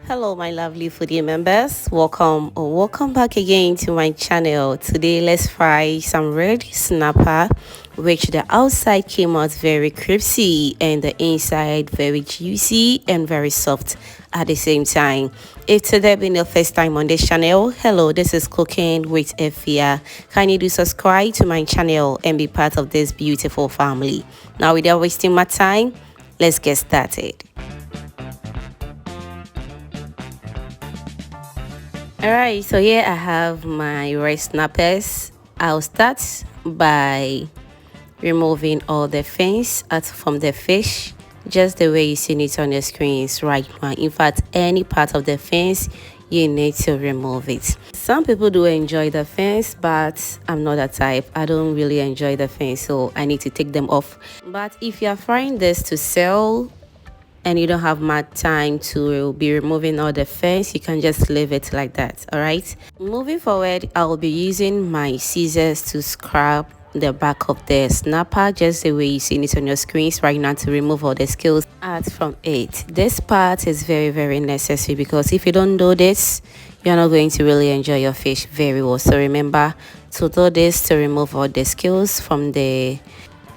Hello my lovely foodie members, welcome back again to my channel. Today let's fry some red snapper, which the outside came out very crispy and the inside very juicy and very soft at the same time. If today been your first time on this channel, hello, this is Cooking with Efia. Kindly do subscribe to my channel and be part of this beautiful family. Now without wasting my time, let's get started. Alright, so here I have my red snappers. I'll start by removing all the fins out from the fish, just the way you see it on the screens right now. In fact, any part of the fins, you need to remove it. Some people do enjoy the fins, but I'm not that type. I don't really enjoy the fins, so I need to take them off. But if you are frying this to sell and you don't have much time to be removing all the fins, you can just leave it like that. All right, moving forward, I'll be using my scissors to scrap the back of the snapper, just the way you see it on your screens right now, to remove all the scales out from it. This part is very necessary, because if you don't do this, you're not going to really enjoy your fish very well. So remember to do this to remove all the scales from the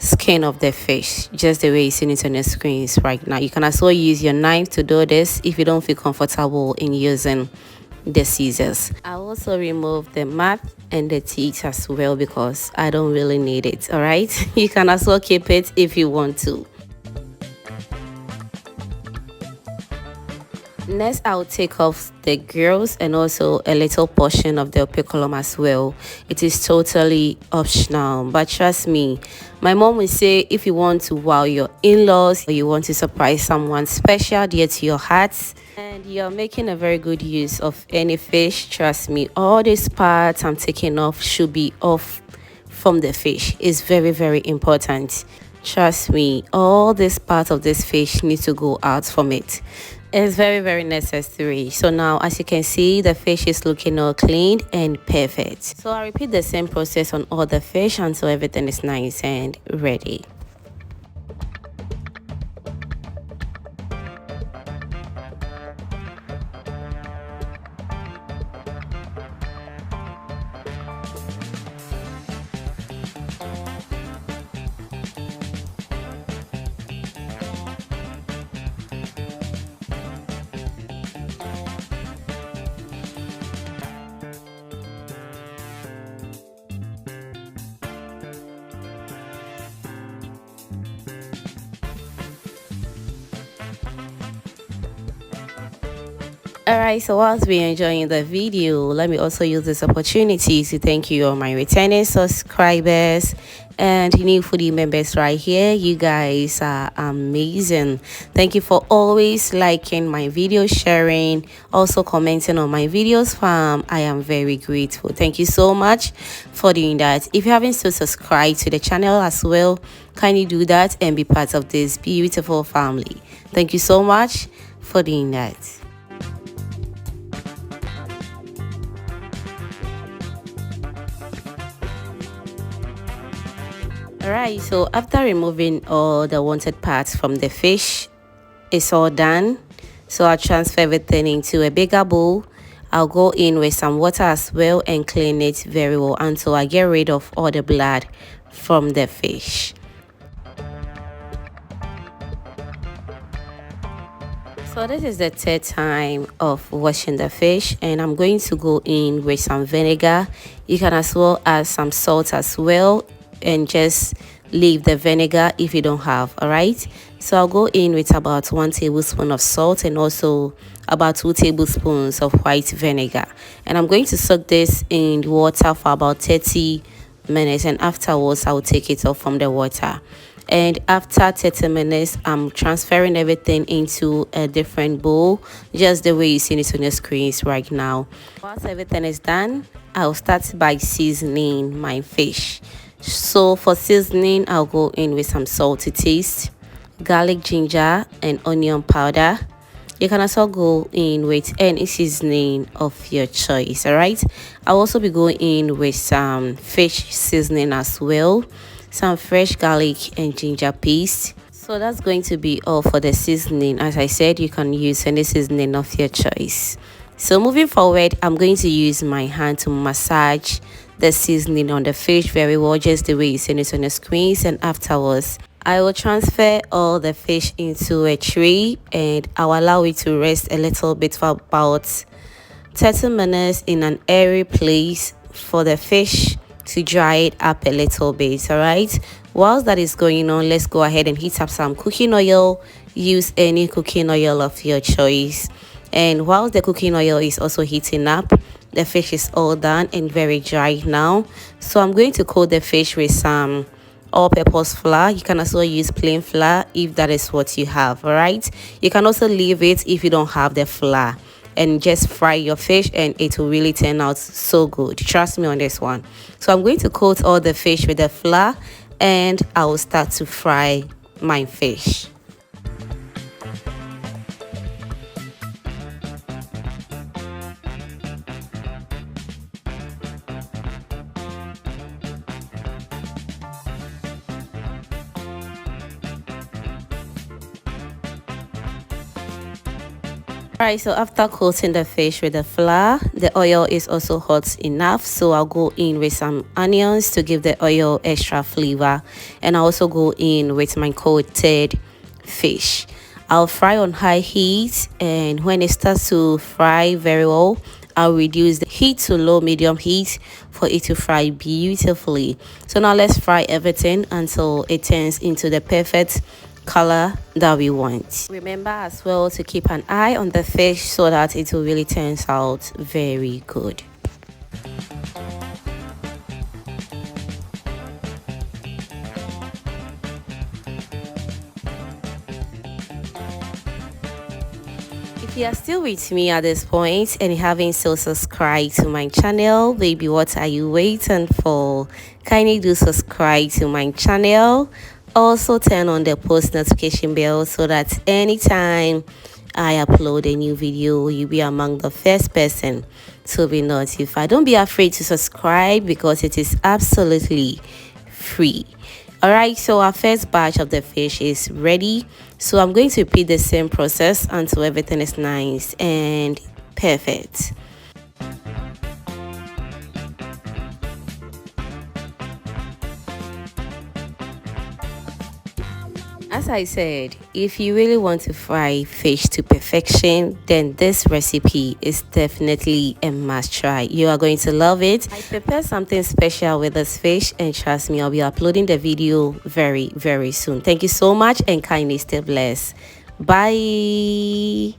skin of the fish, just the way you see it on the screens right now. You can also use your knife to do this if you don't feel comfortable in using the scissors. I'll also remove the mouth and the teeth as well, because I don't really need it. All right, you can also keep it if you want to. Next, I'll take off the gills and also a little portion of the operculum as well. It is totally optional, but trust me, my mom would say if you want to wow your in-laws or you want to surprise someone special dear to your heart and you're making a very good use of any fish, trust me, all these parts I'm taking off should be off from the fish. It's very important. Trust me, all this part of this fish needs to go out from it. It's very necessary. So now, as you can see, the fish is looking all clean and perfect. So I repeat the same process on all the fish until everything is nice and ready. Alright, so whilst we're enjoying the video, let me also use this opportunity to thank you all my returning subscribers and new foodie members right here. You guys are amazing. Thank you for always liking my video, sharing, also commenting on my videos, fam. I am very grateful. Thank you so much for doing that. If you haven't still subscribed to the channel as well, kindly do that and be part of this beautiful family. Thank you so much for doing that. Alright, so after removing all the wanted parts from the fish, it's all done. So I'll transfer everything into a bigger bowl. I'll go in with some water as well and clean it very well until I get rid of all the blood from the fish. So this is the third time of washing the fish, and I'm going to go in with some vinegar. You can as well add some salt as well, and just leave the vinegar if you don't have. All right, so I'll go in with about 1 tablespoon of salt and also about 2 tablespoons of white vinegar, and I'm going to soak this in water for about 30 minutes, and afterwards I'll take it off from the water. And after 30 minutes, I'm transferring everything into a different bowl, just the way you see it on your screens right now. Once everything is done, I'll start by seasoning my fish. So for seasoning, I'll go in with some salt to taste, garlic, ginger, and onion powder. You can also go in with any seasoning of your choice. All right, I'll also be going in with some fish seasoning as well, some fresh garlic and ginger paste. So that's going to be all for the seasoning. As I said, you can use any seasoning of your choice. So moving forward, I'm going to use my hand to massage the seasoning on the fish very well, just the way you see it on the screens. And afterwards, I will transfer all the fish into a tray and I'll allow it to rest a little bit for about 30 minutes in an airy place for the fish to dry it up a little bit. All right, whilst that is going on, let's go ahead and heat up some cooking oil. Use any cooking oil of your choice. And whilst the cooking oil is also heating up, the fish is all done and very dry now. So I'm going to coat the fish with some all-purpose flour. You can also use plain flour if that is what you have. All right, you can also leave it if you don't have the flour and just fry your fish and it will really turn out so good. Trust me on this one. So I'm going to coat all the fish with the flour and I will start to fry my fish. Alright, so after coating the fish with the flour, the oil is also hot enough, so I'll go in with some onions to give the oil extra flavor, and I'll also go in with my coated fish. I'll fry on high heat, and when it starts to fry very well, I'll reduce the heat to low medium heat for it to fry beautifully. So now let's fry everything until it turns into the perfect color that we want. Remember as well to keep an eye on the fish so that it will really turns out very good. If you are still with me at this point and you haven't still subscribed to my channel, baby, what are you waiting for? Kindly do subscribe to my channel. Also turn on the post notification bell so that anytime I upload a new video, you'll be among the first person to be notified. Don't be afraid to subscribe because it is absolutely free. All right, so our first batch of the fish is ready. So I'm going to repeat the same process until everything is nice and perfect. As I said, if you really want to fry fish to perfection, then this recipe is definitely a must try. You are going to love it. I prepared something special with this fish, and trust me, I'll be uploading the video very, very soon. Thank you so much and kindly stay blessed. Bye.